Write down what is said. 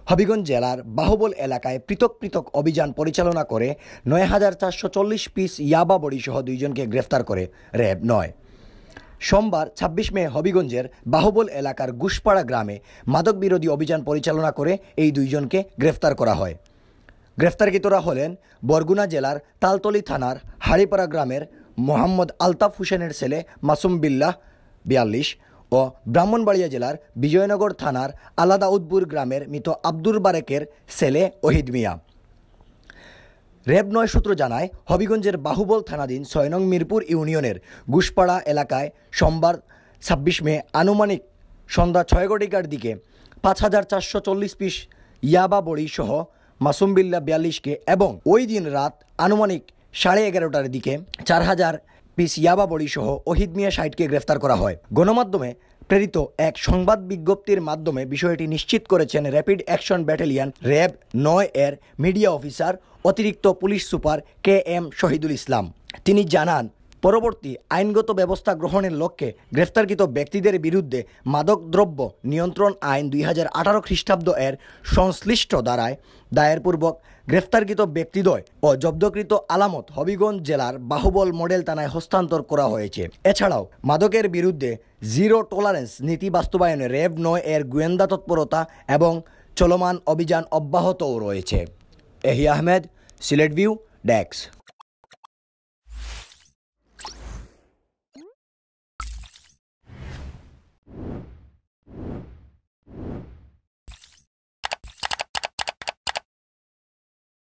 হবিগঞ্জ জেলার বাহুবল এলাকায় পৃথক পৃথক অভিযান পরিচালনা করে ৯,৪৪০ পিস ইয়াবা বড়িসহ দুইজনকে গ্রেফতার করে র্যাব ৯। সোমবার ২৬ মে হবিগঞ্জের বাহুবল এলাকার গুশপাড়া গ্রামে মাদক বিরোধী অভিযান পরিচালনা করে এই দুইজনকে গ্রেফতার করা হয়। গ্রেফতারকৃতরা হলেন বরগুনা জেলার তালতলী থানার হাড়িপাড়া গ্রামের মোহাম্মদ আলতাফ হোসেনের ছেলে মাসুম বিল্লাহ ৪২ ও ব্রাহ্মণবাড়িয়া জেলার বিজয়নগর থানার আলাদাউদ্দপুর গ্রামের মৃত আব্দুর বারেকের ছেলে ওহিদ মিয়া। র্যাব ৯ সূত্র জানায়, হবিগঞ্জের বাহুবল থানাধীন ৬ নং মিরপুর ইউনিয়নের গুশপাড়া এলাকায় সোমবার ২৬ মে আনুমানিক সন্ধ্যা ৬ ঘটিকার দিকে ৫,৪৪০ পিস ইয়াবা বড়ি সহ মাসুম বিল্লাহ ৪২কে এবং ওই দিন রাত আনুমানিক ১১:৩০টার দিকে ৪,০০০ পিস ইয়াবা বড়ি সহ ওহিদ মিয়া ৬০কে গ্রেফতার করা হয়। গণমাধ্যমে প্রেরিত এক সংবাদ বিজ্ঞপ্তির মাধ্যমে বিষয়টি নিশ্চিত করেছেন র্যাপিড অ্যাকশন ব্যাটালিয়ন র্যাব ৯ এর মিডিয়া অফিসার অতিরিক্ত police super KM Shahidul Islam. তিনি জানান, পরবর্তী আইনগত ব্যবস্থা গ্রহণের লক্ষ্যে গ্রেফতারকৃত ব্যক্তিদের বিরুদ্ধে মাদকদ্রব্য নিয়ন্ত্রণ আইন ২০১৮ খ্রিস্টাব্দ এর সংশ্লিষ্ট ধারায় দায়েরপূর্বক গ্রেফতারকৃত ব্যক্তিদ্বয় ও জব্দকৃত আলামত হবিগঞ্জ জেলার বাহুবল মডেল থানায় হস্তান্তর করা হয়েছে। এছাড়াও মাদকের বিরুদ্ধে জিরো টলারেন্স নীতি বাস্তবায়নে র্যাব ৯ এর গোয়েন্দা তৎপরতা এবং চলমান অভিযান অব্যাহতও রয়েছে। এহি আহমেদ, সিলেট ভিউ ডেস্ক।